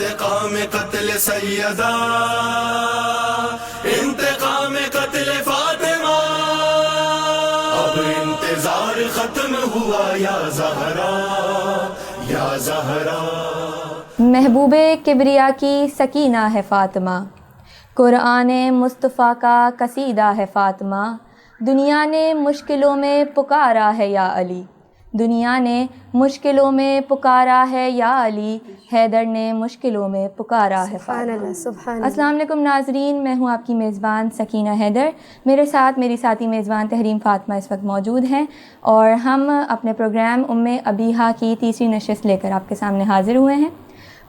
انتقام قتل سیدہ، انتقام قتل فاطمہ، اب انتظار ختم ہوا یا زہرا، یا زہرا۔ محبوب کبریا کی سکینہ ہے فاطمہ، قرآن مصطفیٰ کا قصیدہ ہے فاطمہ، دنیا نے مشکلوں میں پکارا ہے یا علی، دنیا نے مشکلوں میں پکارا ہے یا علی، حیدر نے مشکلوں میں پکارا ہے فاطمہ۔ السلام علیکم ناظرین، میں ہوں آپ کی میزبان سکینہ حیدر، میرے ساتھ میری ساتھی میزبان تحریم فاطمہ اس وقت موجود ہیں، اور ہم اپنے پروگرام ابیحہ کی تیسری نشست لے کر آپ کے سامنے حاضر ہوئے ہیں،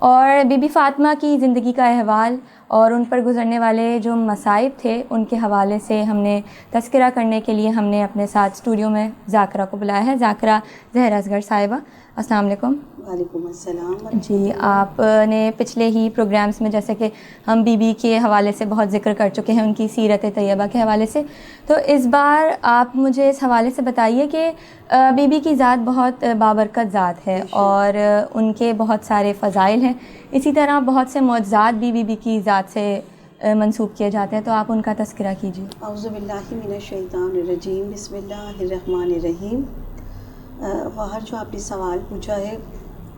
اور بی بی فاطمہ کی زندگی کا احوال اور ان پر گزرنے والے جو مصائب تھے ان کے حوالے سے ہم نے تذکرہ کرنے کے لیے ہم نے اپنے ساتھ اسٹوڈیو میں ذاکرہ کو بلایا ہے۔ ذاکرہ زہرا اصغر صاحبہ، السلام علیکم۔ وعلیکم السلام۔ جی، آپ نے پچھلے ہی پروگرامز میں جیسے کہ ہم بی بی کے حوالے سے بہت ذکر کر چکے ہیں، ان کی سیرت طیبہ کے حوالے سے، تو اس بار آپ مجھے اس حوالے سے بتائیے کہ بی بی کی ذات بہت بابرکت ذات ہے اور ان کے بہت سارے فضائل ہیں، اسی طرح بہت سے معجزات بھی بی بی کی ذات سے منسوب کیے جاتے ہیں، تو آپ ان کا تذکرہ کیجیے۔ اعوذ باللہ من الشیطان الرجیم، بسم اللہ الرحمن الرحیم۔ باہر جو آپ نے سوال پوچھا ہے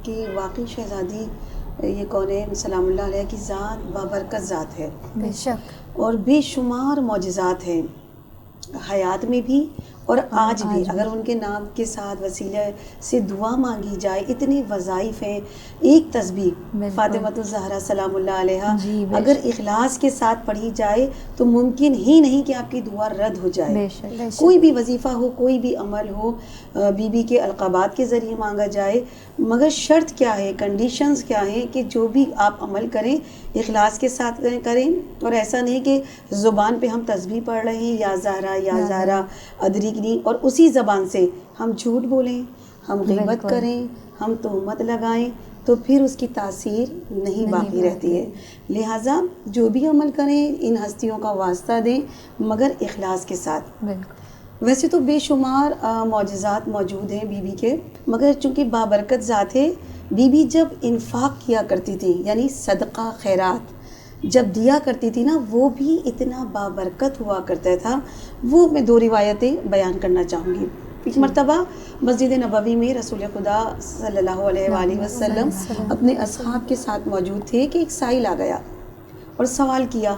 کہ واقعی شہزادی یہ کونین سلام اللہ علیہ کی ذات بابرکت ذات ہے، بے شک، اور بے شمار معجزات ہیں حیات میں بھی اور آج بھی، اگر ان کے نام کے ساتھ وسیلہ سے دعا مانگی جائے، اتنے وظائف ہیں۔ ایک تسبیح فاطمۃ الزہرا سلام اللہ علیہ اگر اخلاص کے ساتھ پڑھی جائے تو ممکن ہی نہیں کہ آپ کی دعا رد ہو جائے۔ کوئی بھی وظیفہ ہو، کوئی بھی عمل ہو، بی بی کے القابات کے ذریعے مانگا جائے، مگر شرط کیا ہے، کنڈیشنز کیا ہیں کہ جو بھی آپ عمل کریں اخلاص کے ساتھ کریں، اور ایسا نہیں کہ زبان پہ ہم تسبیح پڑھ رہے ہیں یا زہرا یا زہرا ادریکنی، اور اسی زبان سے ہم جھوٹ بولیں، ہم غیبت کریں، ہم تہمت لگائیں، تو پھر اس کی تاثیر نہیں باقی رہتی ہے۔ لہٰذا جو بھی عمل کریں ان ہستیوں کا واسطہ دیں، مگر اخلاص کے ساتھ۔ ویسے تو بے شمار معجزات موجود ہیں بی بی کے، مگر چونکہ بابرکت ذات ہے، بی بی جب انفاق کیا کرتی تھی، یعنی صدقہ خیرات جب دیا کرتی تھی نا، وہ بھی اتنا بابرکت ہوا کرتا تھا۔ وہ میں دو روایتیں بیان کرنا چاہوں گی۔ ایک مرتبہ مسجد نبوی میں رسول خدا صلی اللہ علیہ وآلہ وسلم اپنے اصحاب کے ساتھ موجود تھے کہ ایک سائل آ گیا اور سوال کیا۔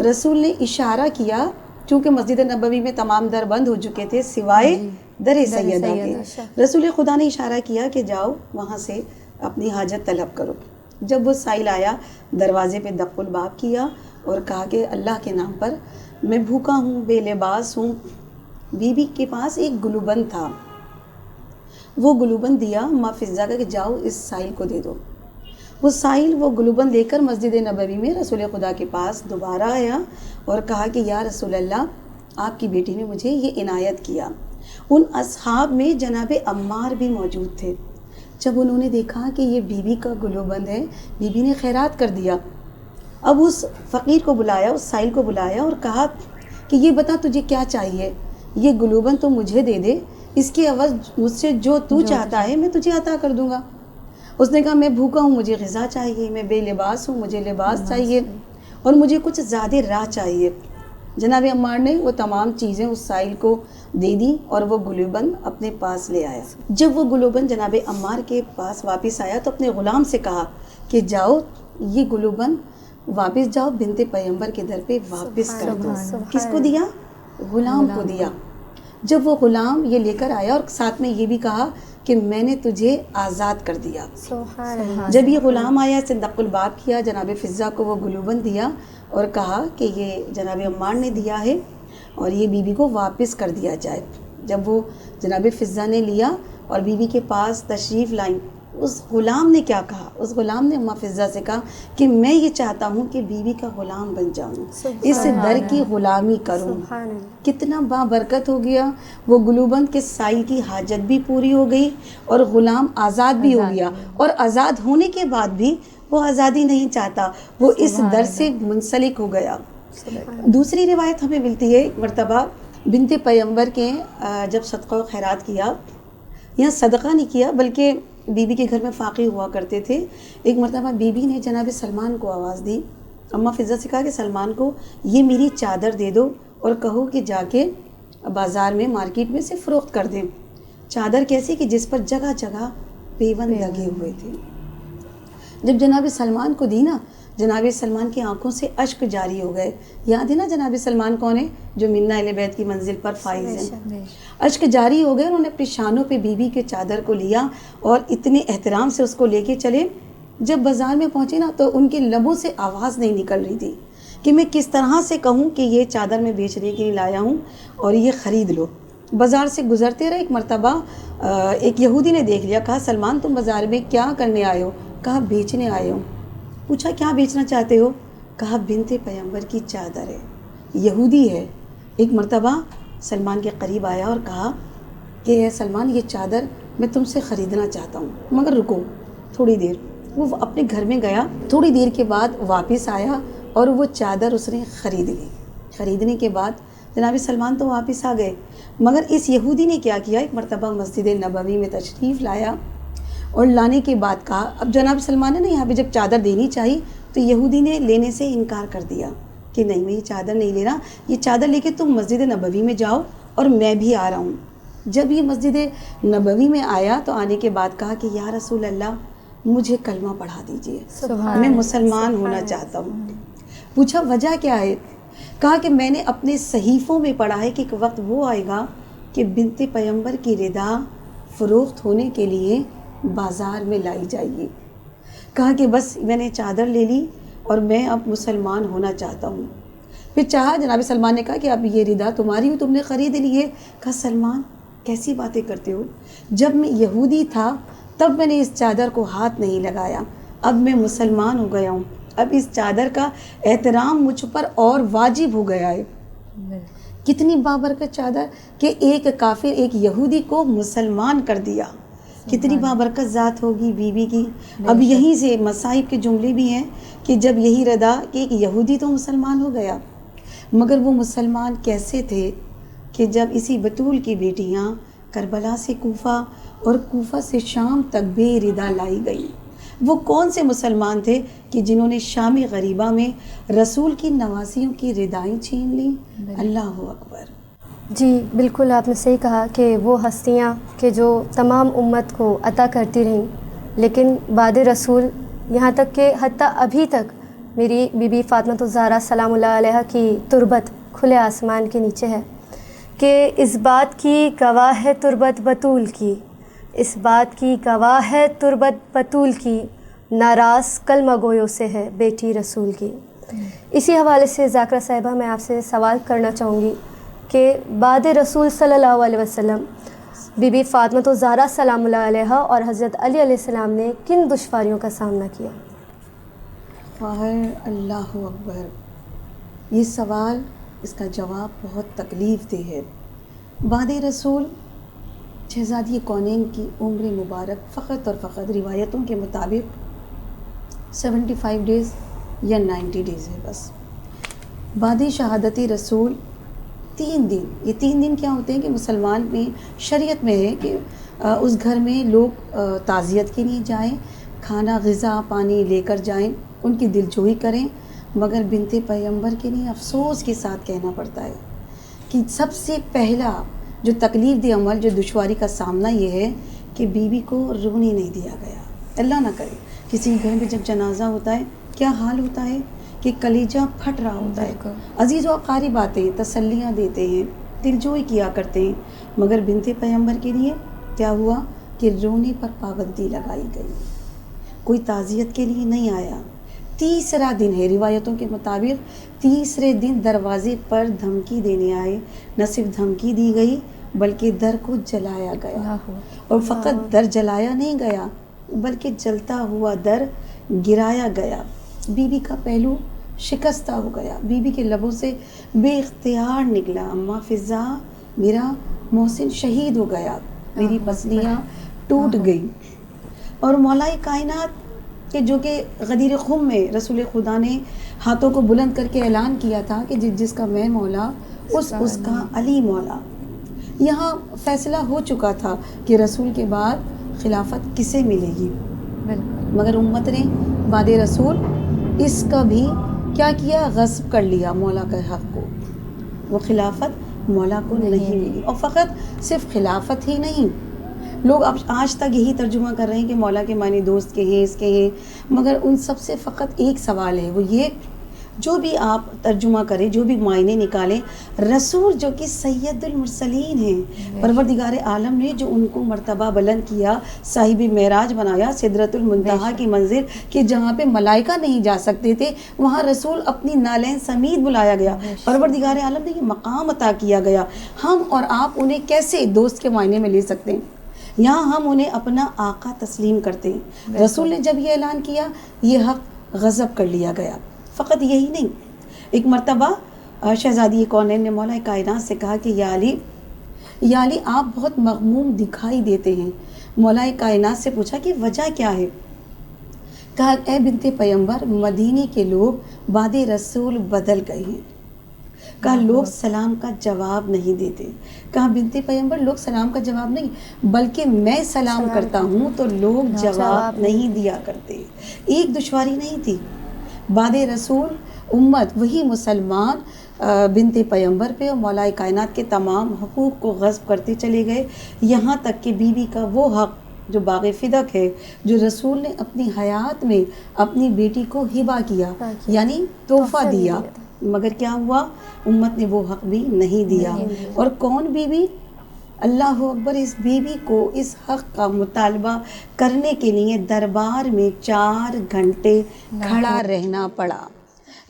رسول نے اشارہ کیا، چونکہ مسجد نبوی میں تمام در بند ہو چکے تھے سوائے در سیدہ کے۔ رسول خدا نے اشارہ کیا کہ جاؤ وہاں سے اپنی حاجت طلب کرو۔ جب وہ سائل آیا، دروازے پہ دق الباب کیا اور کہا کہ اللہ کے نام پر میں بھوکا ہوں، بے لباس ہوں۔ بی بی کے پاس ایک گلوبند تھا، وہ گلوبند دیا ماں فضہ کا کہ جاؤ اس سائل کو دے دو۔ وہ سائل وہ گلوبند لے کر مسجد نبوی میں رسول خدا کے پاس دوبارہ آیا اور کہا کہ یا رسول اللہ، آپ کی بیٹی نے مجھے یہ عنایت کیا۔ ان اصحاب میں جناب عمار بھی موجود تھے۔ جب انہوں نے دیکھا کہ یہ بی بی کا گلوبند ہے، بی بی نے خیرات کر دیا۔ اب اس فقیر کو بلایا، اس سائل کو بلایا اور کہا کہ یہ بتا تجھے کیا چاہیے، یہ گلوبند تو مجھے دے دے، اس کے عوض مجھ سے جو تو چاہتا ہے میں تجھے عطا کر دوں گا۔ اس نے کہا میں بھوکا ہوں، مجھے غذا چاہیے، میں بے لباس ہوں، مجھے لباس چاہیے، اور مجھے کچھ زیادہ راہ چاہیے۔ جناب عمار نے وہ تمام چیزیں اس سائل کو دے دی اور وہ گلوبند اپنے پاس لے آیا۔ جب وہ گلوبند جناب عمار کے پاس واپس آیا تو اپنے غلام سے کہا کہ جاؤ یہ گلوبند واپس جاؤ بنت پیغمبر کے در پہ واپس کر دو۔ کس کو دیا؟ غلام کو دیا۔ جب وہ غلام یہ لے کر آیا اور ساتھ میں یہ بھی کہا کہ میں نے تجھے آزاد کر دیا۔ جب یہ غلام آیا، صندوق الباب کیا، جناب فضہ کو وہ گلوبند دیا اور کہا کہ یہ جناب عمار نے دیا ہے اور یہ بی بی کو واپس کر دیا جائے۔ جب وہ جناب فضہ نے لیا اور بی بی کے پاس تشریف لائیں، اس غلام نے کیا کہا؟ اس غلام نے اماں فضہ سے کہا کہ میں یہ چاہتا ہوں کہ بی بی کا غلام بن جاؤں، اس در کی غلامی کروں۔ کتنا بابرکت ہو گیا۔ وہ گلوبند کے سائل کی حاجت بھی پوری ہو گئی اور غلام آزاد بھی ہو گیا، اور آزاد ہونے کے بعد بھی وہ آزادی نہیں چاہتا، وہ اس در سے منسلک ہو گیا۔ دوسری روایت ہمیں ملتی ہے، ایک مرتبہ بنت پیغمبر کے جب صدقہ و خیرات کیا، یہاں صدقہ نہیں کیا بلکہ بیوی کے گھر میں فاقے ہوا کرتے تھے. ایک مرتبہ بیوی نے جناب سلمان کو آواز دی. اماں فضہ سے کہا کہ سلمان کو یہ میری چادر دے دو اور کہو کہ جا کے بازار میں مارکیٹ میں سے فروخت کر دیں. چادر کیسی کہ جس پر جگہ جگہ پیون لگے ہوئے تھے. جب جناب سلمان کو دی نا، جناب سلمان کی آنکھوں سے اشک جاری ہو گئے. یاد ہے نا جناب سلمان کون ہے؟ جو منا اہل بیت کی منزل پر فائز ہیں. اشک جاری ہو گئے. انہوں نے اپنی شانوں پہ بیوی کے چادر کو لیا اور اتنے احترام سے اس کو لے کے چلے. جب بازار میں پہنچے نا تو ان کے لبوں سے آواز نہیں نکل رہی تھی کہ میں کس طرح سے کہوں کہ یہ چادر میں بیچنے کے لیے لایا ہوں اور یہ خرید لو. بازار سے گزرتے رہے. ایک مرتبہ ایک یہودی نے دیکھ لیا. کہا سلمان تم بازار میں کیا کرنے آئے ہو؟ کہا بیچنے آئے ہوں. پوچھا کیا بیچنا چاہتے ہو؟ کہا بنت پیغمبر کی چادر ہے. یہودی ہے. ایک مرتبہ سلمان کے قریب آیا اور کہا کہ سلمان یہ چادر میں تم سے خریدنا چاہتا ہوں مگر رکو تھوڑی دیر. وہ اپنے گھر میں گیا. تھوڑی دیر کے بعد واپس آیا اور وہ چادر اس نے خرید لی. خریدنے کے بعد جناب سلمان تو واپس آ گئے، مگر اس یہودی نے کیا کیا، ایک مرتبہ مسجد نبوی میں تشریف لایا اور لانے کے بعد کہا، اب جناب سلمان نے نا یہاں پہ جب چادر دینی چاہی تو یہودی نے لینے سے انکار کر دیا کہ نہیں میں یہ چادر نہیں لے رہا، یہ چادر لے کے تم مسجد نبوی میں جاؤ اور میں بھی آ رہا ہوں. جب یہ مسجد نبوی میں آیا تو آنے کے بعد کہا کہ یا رسول اللہ مجھے کلمہ پڑھا دیجئے، میں مسلمان ہونا چاہتا ہوں. پوچھا وجہ کیا ہے؟ کہا کہ میں نے اپنے صحیفوں میں پڑھا ہے کہ ایک وقت وہ آئے گا کہ بنت پیغمبر کی ردا فروخت ہونے کے لیے بازار میں لائی جائے گی. کہا کہ بس میں نے چادر لے لی اور میں اب مسلمان ہونا چاہتا ہوں. پھر چاہا جناب سلمان نے کہا کہ اب یہ ردا تمہاری ہو، تم نے خرید لی ہے. کہا سلمان کیسی باتیں کرتے ہو، جب میں یہودی تھا تب میں نے اس چادر کو ہاتھ نہیں لگایا، اب میں مسلمان ہو گیا ہوں، اب اس چادر کا احترام مجھ پر اور واجب ہو گیا ہے. کتنی بابرکت چادر کہ ایک کافر ایک یہودی کو مسلمان کر دیا. کتنی بابرکت ذات ہوگی بیوی کی. اب یہیں سے مصائب کے جملے بھی ہیں کہ جب یہی ردا کہ ایک یہودی تو مسلمان ہو گیا، مگر وہ مسلمان کیسے تھے کہ جب اسی بطول کی بیٹیاں کربلا سے کوفہ اور کوفہ سے شام تک بے ردا لائی گئی. وہ کون سے مسلمان تھے کہ جنہوں نے شام غریبہ میں رسول کی نواسیوں کی ردائیں چھین لیں. اللہ اکبر. جی بالکل آپ نے صحیح کہا کہ وہ ہستیاں کہ جو تمام امت کو عطا کرتی رہیں، لیکن بعد رسول یہاں تک کہ حتیٰ ابھی تک میری بی بی فاطمہ الزہرا سلام اللہ علیہا کی تربت کھلے آسمان کے نیچے ہے کہ اس بات کی گواہ ہے تربت بطول کی، اس بات کی گواہ ہے تربت بطول کی، ناراض کلمہ گویوں سے ہے بیٹی رسول کی. اسی حوالے سے ذاکرہ صاحبہ میں آپ سے سوال کرنا چاہوں گی کہ بعد رسول صلی اللہ علیہ وسلم بی بی فاطمہ الزہرا سلام اللہ علیہا اور حضرت علی علیہ السلام نے کن دشواریوں کا سامنا کیا؟ اللہ اکبر. یہ سوال اس کا جواب بہت تکلیف دہ ہے. بعد رسول شہزادی کونین کی عمر مبارک فقط اور فقط روایتوں کے مطابق 75 ڈیز یا 90 ڈیز ہے بس. بعد شہادت رسول 3 دن. یہ 3 دن کیا ہوتے ہیں کہ مسلمان میں شریعت میں ہے کہ اس گھر میں لوگ تعزیت کے لیے جائیں، کھانا غذا پانی لے کر جائیں، ان کی دلجوئی کریں، مگر بنت پیغمبر کے لیے افسوس کے ساتھ کہنا پڑتا ہے کہ سب سے پہلا جو تکلیف دہ عمل جو دشواری کا سامنا یہ ہے کہ بیوی کو رونے نہیں دیا گیا. اللہ نہ کرے کسی گھر میں جب جنازہ ہوتا ہے کیا حال ہوتا ہے کہ کلیجہ پھٹ رہا ہوتا ہے. عزیز و اقارب آتے ہیں، تسلیاں دیتے ہیں، دلجوئی کیا کرتے ہیں، مگر بنت پیغمبر کے لیے کیا ہوا کہ رونے پر پابندی لگائی گئی. کوئی تعزیت کے لیے نہیں آیا. تیسرا دن ہے روایتوں کے مطابق، تیسرے دن دروازے پر دھمکی دینے آئے. نہ صرف دھمکی دی گئی بلکہ در کو جلایا گیا، اور فقط در جلایا نہیں گیا بلکہ جلتا ہوا در گرایا گیا. بیوی کا پہلو شکستہ ہو گیا. بیوی کے لبوں سے بے اختیار نکلا، اماں فضہ میرا محسن شہید ہو گیا، میری پسلیاں ٹوٹ گئی. اور مولائے کائنات کہ جو کہ غدیر خم میں رسول خدا نے ہاتھوں کو بلند کر کے اعلان کیا تھا کہ جس کا میں مولا اس کا علی مولا. یہاں فیصلہ ہو چکا تھا کہ رسول کے بعد خلافت کسے ملے گی؟ بالکل مگر امت نے بعد رسول اس کا بھی کیا کیا؟ غصب کر لیا مولا کے حق کو. وہ خلافت مولا کو نہیں ملی. اور فقط صرف خلافت ہی نہیں، لوگ اب آج تک یہی ترجمہ کر رہے ہیں کہ مولا کے معنی دوست کے ہیں، اس کے ہیں، مگر ان سب سے فقط ایک سوال ہے، وہ یہ جو بھی آپ ترجمہ کریں، جو بھی معنی نکالیں، رسول جو کہ سید المرسلین ہیں، پروردگار عالم نے جو ان کو مرتبہ بلند کیا، صاحب معراج بنایا، سدرۃ المنتہا کی منزل کہ جہاں پہ ملائکہ نہیں جا سکتے تھے، وہاں رسول اپنی نالین سمیت بلایا گیا، پروردگار عالم نے یہ مقام عطا کیا گیا. ہم اور آپ انہیں کیسے دوست کے معنی میں لے سکتے ہیں؟ یہاں ہم انہیں اپنا آقا تسلیم کرتے ہیں. رسول نے جب یہ اعلان کیا، یہ حق غضب کر لیا گیا. فقط یہی نہیں، ایک مرتبہ شہزادی کونین نے مولا کائنات سے کہا کہ یا علی آپ بہت مغموم دکھائی دیتے ہیں. مولا کائنات سے پوچھا کہ وجہ کیا ہے؟ کہا اے بنت پیغمبر، مدینے کے لوگ بعد رسول بدل گئے ہیں. کہا لوگ سلام کا جواب نہیں دیتے. کہا بنت پیغمبر، لوگ سلام کا جواب نہیں بلکہ میں سلام کرتا ہوں تو لوگ جواب نہیں دیا کرتے. ایک دشواری نہیں تھی. بعد رسول امت وہی مسلمان بنت پیغمبر پہ اور مولا کائنات کے تمام حقوق کو غصب کرتے چلے گئے، یہاں تک کہ بی بی کا وہ حق جو باغ فدق ہے، جو رسول نے اپنی حیات میں اپنی بیٹی کو ہبہ کیا، یعنی تحفہ دیا، مگر کیا ہوا؟ امت نے وہ حق بھی نہیں دیا. اور کون بی بی؟ اللہ اکبر. اس بی بی کو اس حق کا مطالبہ کرنے کے لیے دربار میں 4 گھنٹے کھڑا رہنا پڑا.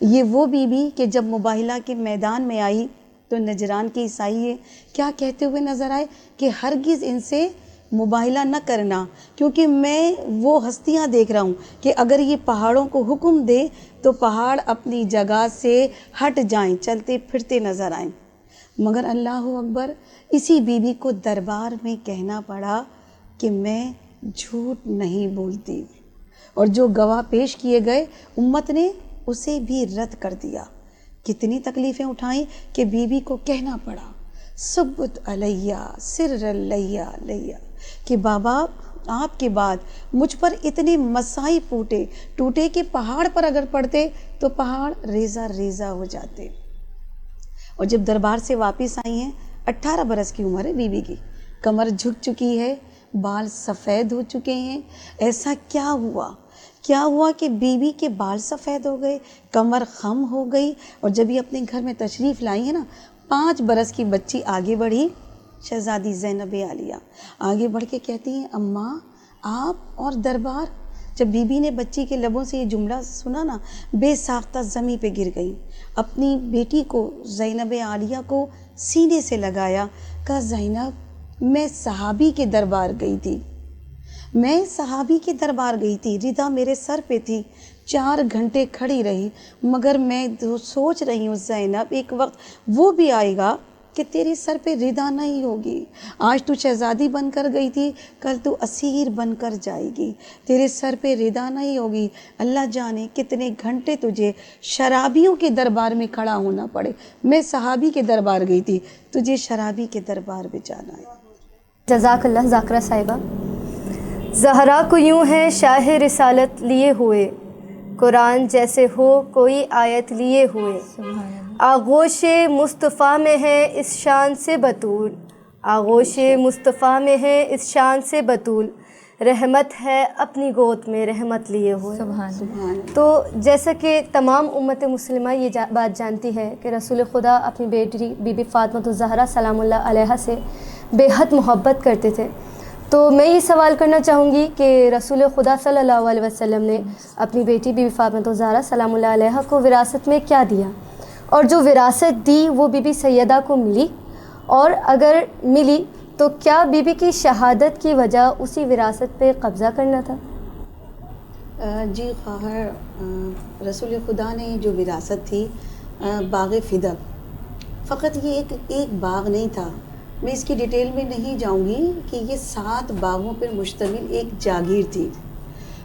یہ وہ بی بی کہ جب مباہلہ کے میدان میں آئی تو نجران کے عیسائی کیا کہتے ہوئے نظر آئے کہ ہرگز ان سے مباہلہ نہ کرنا، کیونکہ میں وہ ہستیاں دیکھ رہا ہوں کہ اگر یہ پہاڑوں کو حکم دے تو پہاڑ اپنی جگہ سے ہٹ جائیں، چلتے پھرتے نظر آئیں. مگر اللہ اکبر، اسی بی بی کو دربار میں کہنا پڑا کہ میں جھوٹ نہیں بولتی، اور جو گواہ پیش کیے گئے امت نے اسے بھی رد کر دیا. کتنی تکلیفیں اٹھائیں کہ بی بی کو کہنا پڑا ثبت علیہ سر علیہ کہ بابا آپ کے بعد مجھ پر اتنے مصائب ٹوٹے کہ پہاڑ پر اگر پڑتے تو پہاڑ ریزہ ریزہ ہو جاتے. اور جب دربار سے واپس آئی ہیں، 18 برس کی عمر ہے بی بی کی، کمر جھک چکی ہے، بال سفید ہو چکے ہیں. ایسا کیا ہوا کہ بی بی کے بال سفید ہو گئے، کمر خم ہو گئی. اور جب یہ اپنے گھر میں تشریف لائی ہیں نا، 5 برس کی بچی آگے بڑھی، شہزادی زینب عالیہ آگے بڑھ کے کہتی ہیں اماں آپ اور دربار. جب بی بی نے بچی کے لبوں سے یہ جملہ سنا نا، بے ساختہ زمین پہ گر گئی. اپنی بیٹی کو زینب عالیہ کو سینے سے لگایا، کہا زینب میں صحابی کے دربار گئی تھی، ردا میرے سر پہ تھی، 4 گھنٹے کھڑی رہی، مگر میں سوچ رہی ہوں زینب ایک وقت وہ بھی آئے گا کہ تیرے سر پہ ردا نہیں ہوگی. آج تو شہزادی بن کر گئی تھی، کل تو اسیر بن کر جائے گی، تیرے سر پہ ردا نہیں ہوگی. اللہ جانے کتنے گھنٹے تجھے شرابیوں کے دربار میں کھڑا ہونا پڑے. میں صحابی کے دربار گئی تھی، تجھے شرابی کے دربار میں جانا ہے. جزاک اللہ ذاکرہ صاحبہ. زہرا کو یوں ہے شاہ رسالت لیے ہوئے، قرآن جیسے ہو کوئی آیت لیے ہوئے. آغوش مصطفیٰ میں ہے اس شان سے بطول، آغوش مصطفیٰ میں ہے اس شان سے بطول، رحمت ہے اپنی گود میں رحمت لیے ہوئے. تو جیسا کہ تمام امت مسلمہ یہ بات جانتی ہے کہ رسول خدا اپنی بیٹی بی بی فاطمہ الزہرا سلام اللہ علیہا سے بے حد محبت کرتے تھے. تو میں یہ سوال کرنا چاہوں گی کہ رسول خدا صلی اللہ علیہ وسلم نے اپنی بیٹی بی بی فاطمہ الزہرا سلام اللہ علیہا کو وراثت میں کیا دیا، اور جو وراثت دی وہ بی بی سیدہ کو ملی، اور اگر ملی تو کیا بی بی کی شہادت کی وجہ اسی وراثت پہ قبضہ کرنا تھا؟ جی خواہر، رسول خدا نے جو وراثت تھی باغ فدق، فقط یہ ایک باغ نہیں تھا. میں اس کی ڈیٹیل میں نہیں جاؤں گی کہ یہ 7 باغوں پر مشتمل ایک جاگیر تھی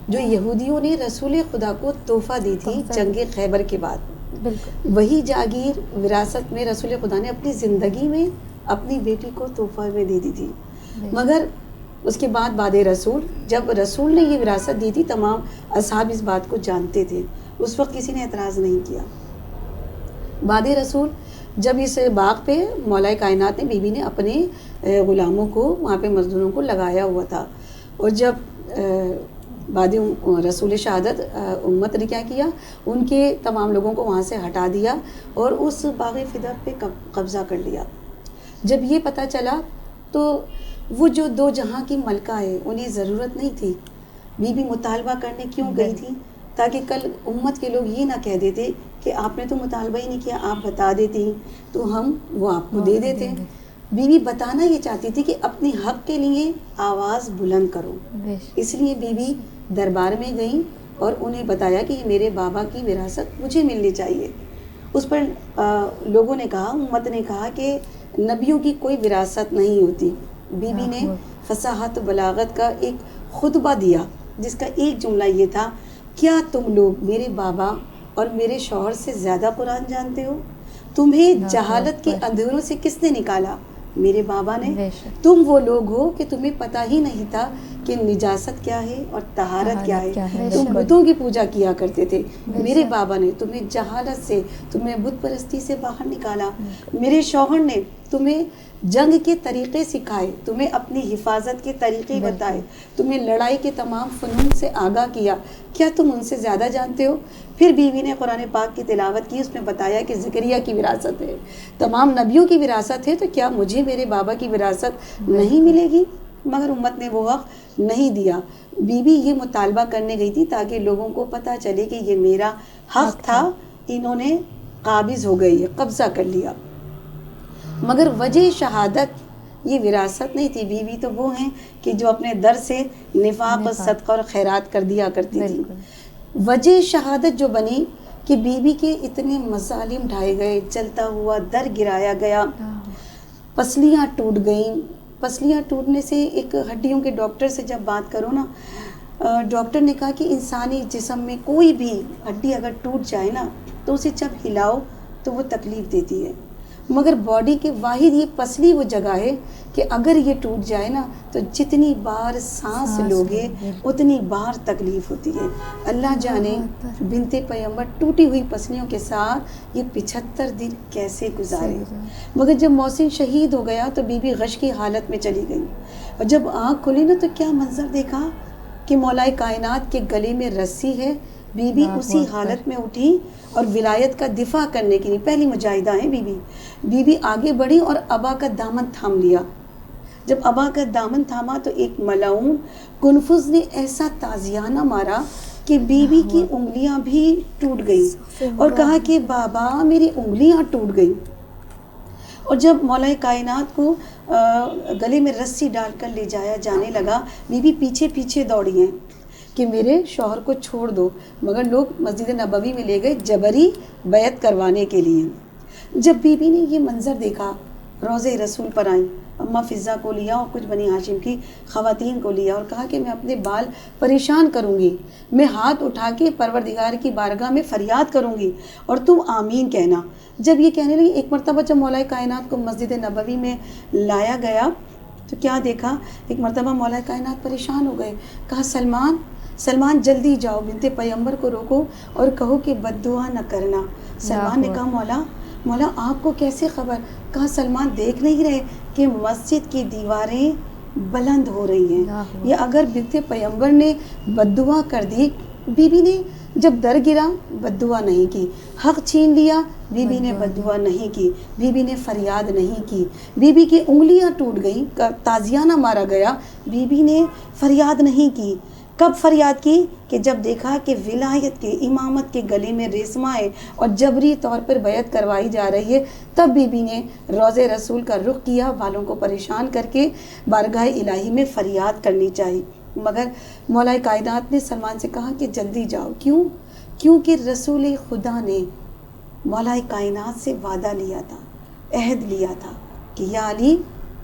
جو یہودیوں نے رسول خدا کو تحفہ دی تھی جنگ خیبر کے بعد. بالکل وہی جاگیر وراثت میں رسول خدا نے اپنی زندگی میں اپنی بیٹی کو تحفہ میں دے دی تھی. مگر اس کے بعد رسول، جب رسول نے یہ وراثت دی تھی تمام اصحاب اس بات کو جانتے تھے، اس وقت کسی نے اعتراض نہیں کیا۔ بعد رسول جب اس باغ پہ مولا کائنات نے بی بی نے اپنے غلاموں کو وہاں پہ مزدوروں کو لگایا ہوا تھا، اور جب بعد رسول شہادت امت نے کیا کیا، ان کے تمام لوگوں کو وہاں سے ہٹا دیا اور اس باغ فدا پہ قبضہ کر لیا۔ جب یہ پتہ چلا تو وہ جو دو جہاں کی ملکہ ہے انہیں ضرورت نہیں تھی، بی بی مطالبہ کرنے کیوں گئی تھی؟ تاکہ کل امت کے لوگ یہ نہ کہہ دیتے کہ آپ نے تو مطالبہ ہی نہیں کیا، آپ بتا دیتی تو ہم وہ آپ کو دے دیتے۔ بی بی بتانا یہ چاہتی تھی کہ اپنے حق کے لیے آواز بلند کرو، اس لیے بی بی دربار میں گئیں اور انہیں بتایا کہ یہ میرے بابا کی وراثت مجھے ملنی چاہیے۔ اس پر لوگوں نے کہا، امت نے کہا کہ نبیوں کی کوئی وراثت نہیں ہوتی۔ بی بی نے فصاحت و بلاغت کا ایک خطبہ دیا جس کا ایک جملہ یہ تھا، کیا تم لوگ میرے بابا اور میرے شوہر سے زیادہ قرآن جانتے ہو؟ تمہیں جہالت کے اندھیروں سے کس نے نکالا؟ میرے بابا نے۔ تم وہ لوگ ہو کہ تمہیں پتہ ہی نہیں تھا کہ نجاست کیا ہے اور طہارت کیا ہے، تم بتوں کی پوجا کیا کرتے تھے۔ میرے بابا نے تمہیں جہالت سے، تمہیں بت پرستی سے باہر نکالا۔ میرے شوہر نے تمہیں جنگ کے طریقے سکھائے، تمہیں اپنی حفاظت کے طریقے بتائے، تمہیں لڑائی کے تمام فنون سے آگاہ کیا، کیا تم ان سے زیادہ جانتے ہو؟ پھر بیوی نے قرآن پاک کی تلاوت کی، اس میں بتایا کہ زکریا کی وراثت ہے، تمام نبیوں کی وراثت ہے، تو کیا مجھے میرے بابا کی وراثت نہیں ملے گی؟ مگر امت نے وہ حق نہیں دیا۔ بیوی یہ مطالبہ کرنے گئی تھی تاکہ لوگوں کو پتہ چلے کہ یہ میرا حق تھا، انہوں نے قابض ہو گئی، قبضہ کر لیا۔ مگر وجہ شہادت یہ وراثت نہیں تھی۔ بیوی تو وہ ہیں کہ جو اپنے در سے نفاق اور صدقہ اور خیرات کر دیا کرتی تھی۔ وجہ شہادت جو بنی کہ بیوی کے اتنے مظالم ڈھائے گئے، جلتا ہوا در گرایا گیا، پسلیاں ٹوٹ گئیں۔ پسلیاں ٹوٹنے سے ایک ہڈیوں کے ڈاکٹر سے جب بات کرو نا، ڈاکٹر نے کہا کہ انسانی جسم میں کوئی بھی ہڈی اگر ٹوٹ جائے نا تو اسے جب ہلاؤ تو وہ تکلیف دیتی ہے، مگر باڈی کے واحد یہ پسلی وہ جگہ ہے کہ اگر یہ ٹوٹ جائے نا تو جتنی بار سانس لوگے اتنی بار تکلیف ہوتی ہے۔ اللہ جانے بنت پیغمبر ٹوٹی ہوئی پسلیوں کے ساتھ یہ 75 دن کیسے گزارے۔ مگر جب محسن شہید ہو گیا تو بی بی غش کی حالت میں چلی گئی، اور جب آنکھ کھلی نا تو کیا منظر دیکھا کہ مولا کائنات کے گلے میں رسی ہے۔ بی بی اسی حالت میں اٹھی اور ولایت کا دفاع کرنے کے لیے، پہلی مجاہدہ ہے بی بی آگے بڑھی اور ابا کا دامن تھام لیا۔ جب ابا کا دامن تھاما تو ایک ملعون کنفذ نے ایسا تازیانہ مارا کہ بی بی کی انگلیاں بھی ٹوٹ گئیں اور کہا کہ بابا میری انگلیاں ٹوٹ گئیں۔ اور جب مولا کائنات کو گلے میں رسی ڈال کر لے جایا جانے لگا، بی بی پیچھے پیچھے دوڑی ہیں کہ میرے شوہر کو چھوڑ دو، مگر لوگ مسجد نبوی میں لے گئے جبری بیعت کروانے کے لیے۔ جب بی بی نے یہ منظر دیکھا، روضہ رسول پر آئیں، اماں فضہ کو لیا اور کچھ بنی ہاشم کی خواتین کو لیا اور کہا کہ میں اپنے بال پریشان کروں گی، میں ہاتھ اٹھا کے پروردگار کی بارگاہ میں فریاد کروں گی اور تم آمین کہنا۔ جب یہ کہنے لگی، ایک مرتبہ جب مولا کائنات کو مسجد نبوی میں لایا گیا تو کیا دیکھا، ایک مرتبہ مولا کائنات پریشان ہو گئے، کہا سلمان جلدی جاؤ، بنت پیغمبر کو روکو اور کہو کہ بد دعا نہ کرنا۔ سلمان نے کہا مولا آپ کو کیسے خبر؟ کہا سلمان دیکھ نہیں رہے کہ مسجد کی دیواریں بلند ہو رہی ہیں، یا اگر بنت پیغمبر نے بد دعا کر دی، بی بی نے جب در گرا بد دعا نہیں کی، حق چھین لیا بی بی نے بد دعا نہیں کی، بی بی نے فریاد نہیں کی، بی بی کی انگلیاں ٹوٹ گئیں، تازیانہ مارا گیا، بی بی نے فریاد نہیں کی۔ کب فریاد کی؟ کہ جب دیکھا کہ ولایت کے امامت کے گلے میں ریشمہ ہے اور جبری طور پر بیعت کروائی جا رہی ہے، تب بی بی نے روضہ رسول کا رخ کیا، والوں کو پریشان کر کے بارگاہ الہی میں فریاد کرنی چاہیے۔ مگر مولا کائنات نے سلمان سے کہا کہ جلدی جاؤ۔ کیونکہ رسول خدا نے مولا کائنات سے وعدہ لیا تھا، عہد لیا تھا کہ یا علی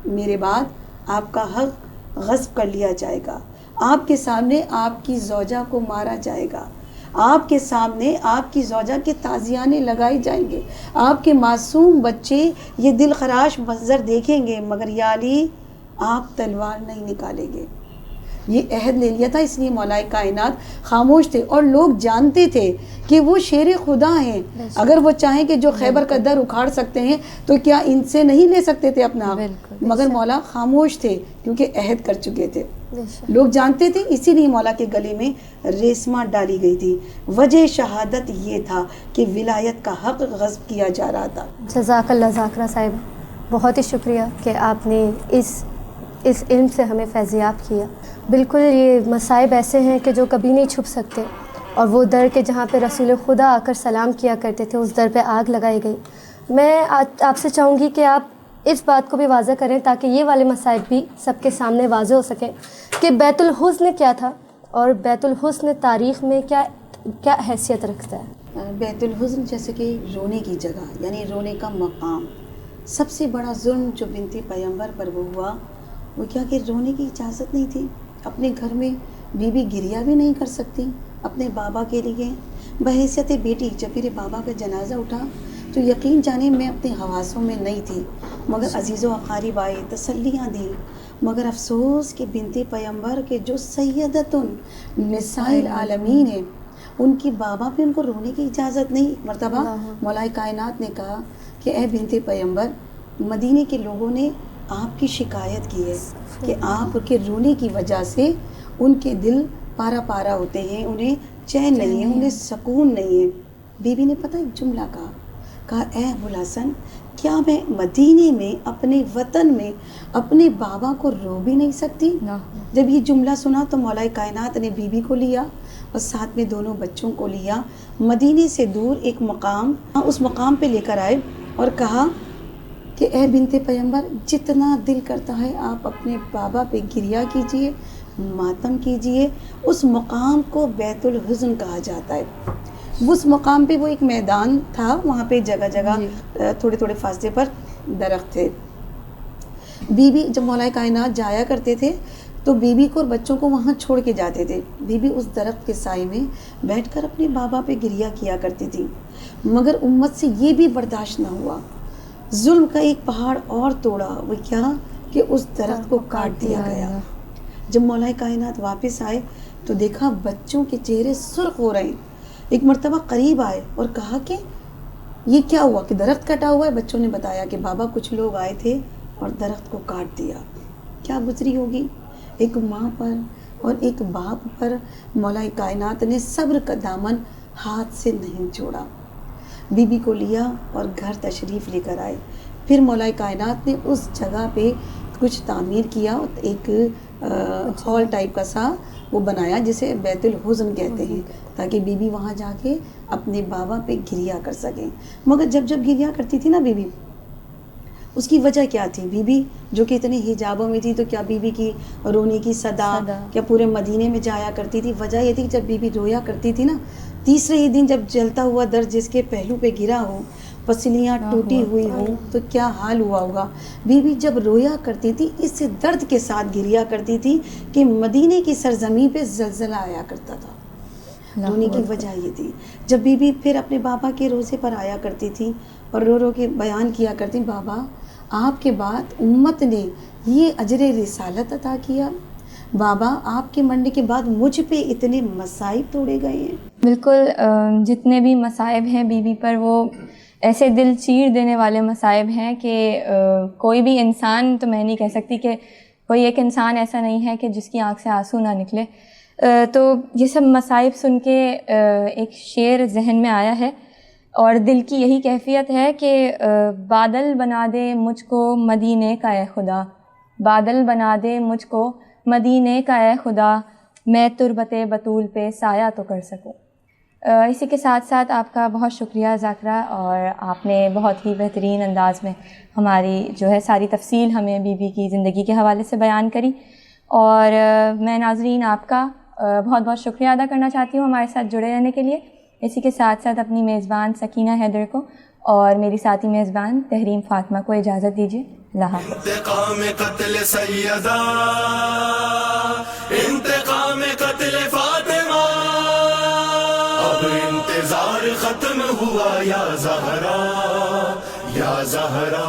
میرے بعد آپ کا حق غصب کر لیا جائے گا، آپ کے سامنے آپ کی زوجہ کو مارا جائے گا، آپ کے سامنے آپ کی زوجہ کے تازیانے لگائے جائیں گے، آپ کے معصوم بچے یہ دل خراش منظر دیکھیں گے، مگر یا علی آپ تلوار نہیں نکالیں گے. یہ عہد لے لیا تھا، اس لیے مولا کائنات خاموش تھے، اور لوگ جانتے تھے کہ وہ شیر خدا ہیں. اگر وہ چاہیں کہ جو خیبر کا در اکھاڑ سکتے ہیں تو کیا ان سے نہیں لے سکتے تھے اپنا حق؟ مگر مولا خاموش تھے کیونکہ عہد کر چکے تھے. لوگ جانتے تھے، اسی لیے مولا کے گلے میں ریسما ڈالی گئی تھی. وجہ شہادت یہ تھا کہ ولایت کا حق غصب کیا جا رہا تھا. جزاک اللہ ذاکرہ صاحب، بہت ہی شکریہ کہ آپ نے اس علم سے ہمیں فیضیاب کیا. بالکل یہ مصائب ایسے ہیں کہ جو کبھی نہیں چھپ سکتے، اور وہ در کے جہاں پہ رسول خدا آ کر سلام کیا کرتے تھے اس در پہ آگ لگائی گئی. میں آپ سے چاہوں گی کہ آپ اس بات کو بھی واضح کریں تاکہ یہ والے مصائب بھی سب کے سامنے واضح ہو سکیں کہ بیت الحزن کیا تھا اور بیت الحزن تاریخ میں کیا حیثیت رکھتا ہے. بیت الحزن جیسے کہ رونے کی جگہ، یعنی رونے کا مقام. سب سے بڑا ظلم جو بنت پیغمبر پر وہ ہوا وہ کیا کہ رونے کی اجازت نہیں تھی. اپنے گھر میں بی بی گریہ بھی نہیں کر سکتی اپنے بابا کے لیے بحیثیت بیٹی. جب میرے بابا کا جنازہ اٹھا تو یقین جانے میں اپنے حواسوں میں نہیں تھی، مگر عزیز و اقارب آئے، تسلیاں دیں. مگر افسوس کہ بنت پیغمبر کے جو سیدۃ النساء العالمین ہیں، ان کی بابا پہ ان کو رونے کی اجازت نہیں. ایک مرتبہ مولا کائنات نے کہا کہ اے بنت پیغمبر، مدینے کے لوگوں نے آپ کی شکایت کی ہے کہ آپ کے رونے کی وجہ سے ان کے دل پارا پارا ہوتے ہیں، انہیں چین نہیں ہے، انہیں سکون نہیں ہے. بی بی نے پتہ ایک جملہ کہا اے ابوالحسن، کیا میں مدینے میں اپنے وطن میں اپنے بابا کو رو بھی نہیں سکتی؟ جب یہ جملہ سنا تو مولا کائنات نے بی بی کو لیا اور ساتھ میں دونوں بچوں کو لیا، مدینے سے دور ایک مقام، اس مقام پہ لے کر آئے اور کہا کہ اے بنت پیغمبر، جتنا دل کرتا ہے آپ اپنے بابا پہ گریہ کیجئے، ماتم کیجئے. اس مقام کو بیت الحزن کہا جاتا ہے. اس مقام پہ وہ ایک میدان تھا، وہاں پہ جگہ جگہ تھوڑے تھوڑے فاصلے پر درخت تھے. بی بی جب مولا کائنات جایا کرتے تھے تو بی بی کو اور بچوں کو وہاں چھوڑ کے جاتے تھے. بی بی اس درخت کے سائے میں بیٹھ کر اپنے بابا پہ گریہ کیا کرتی تھی. مگر امت سے یہ بھی برداشت نہ ہوا، ظلم کا ایک پہاڑ اور توڑا. وہ کیا کہ اس درخت کو کاٹ دیا گیا. جب مولا کائنات واپس آئے تو دیکھا بچوں کے چہرے سرخ ہو رہے ہیں. ایک مرتبہ قریب آئے اور کہا کہ یہ کیا ہوا کہ درخت کٹا ہوا ہے؟ بچوں نے بتایا کہ بابا کچھ لوگ آئے تھے اور درخت کو کاٹ دیا. کیا گزری ہوگی ایک ماں پر اور ایک باپ پر. مولا کائنات نے صبر کا دامن ہاتھ سے نہیں چھوڑا. بی بی کو لیا اور گھر تشریف لے کر آئے. پھر مولا کائنات نے اس جگہ پہ کچھ تعمیر کیا، ایک ہال ٹائپ کا سا وہ بنایا جسے بیت الحزن کہتے ہیں، تاکہ بی بی وہاں جا کے اپنے بابا پہ گریہ کر سکیں. مگر جب گریہ کرتی تھی نا بی بی، اس کی وجہ کیا تھی؟ بی بی جو کہ اتنے حجابوں میں تھی تو کیا بی بی کی رونے کی صدا کیا پورے مدینے میں جایا کرتی تھی؟ وجہ یہ تھی کہ جب بی بی رویا کرتی تھی نا، تیسرے ہی دن جب جلتا ہوا درد جس کے پہلو پہ گرا ہو، پسلیاں ٹوٹی ہوئی ہوں تو کیا حال ہوا ہوگا. بی بی جب رویا کرتی تھی اس درد کے ساتھ گریہ کرتی تھی کہ مدینے کی سرزمین پہ زلزلہ آیا کرتا تھا. رونے کی وجہ یہ تھی. جب بی بی پھر اپنے بابا کے روزے پر آیا کرتی تھی اور رو رو کے بیان کیا کرتی، بابا آپ کے بعد امت نے یہ اجر رسالت عطا کیا، بابا آپ کے مرنے کے بعد مجھ پہ اتنے مصائب توڑے گئے ہیں. بالکل، جتنے بھی مصائب ہیں بی بی پر وہ ایسے دل چیر دینے والے مصائب ہیں کہ کوئی بھی انسان، تو میں نہیں کہہ سکتی کہ کوئی ایک انسان ایسا نہیں ہے کہ جس کی آنکھ سے آنسو نہ نکلے. تو یہ سب مصائب سن کے ایک شعر ذہن میں آیا ہے اور دل کی یہی کیفیت ہے کہ بادل بنا دے مجھ کو مدینے کا اے خدا، بادل بنا دے مجھ کو مدینے کا اے خدا، میں تربت بطول پہ سایہ تو کر سکوں. اسی کے ساتھ ساتھ آپ کا بہت شکریہ ذاکرہ، اور آپ نے بہت ہی بہترین انداز میں ہماری جو ہے ساری تفصیل ہمیں بی بی کی زندگی کے حوالے سے بیان کری. اور میں ناظرین آپ کا بہت بہت شکریہ ادا کرنا چاہتی ہوں ہمارے ساتھ جڑے رہنے کے لیے. اسی کے ساتھ ساتھ اپنی میزبان سکینہ حیدر کو اور میری ساتھی میزبان تحریم فاطمہ کو اجازت دیجیے. اللہ حافظ. انتقام قتل سیدہ، انتقام قتل فاطمہ، اب انتظار ختم ہوا یا زہرا، یا زہرا.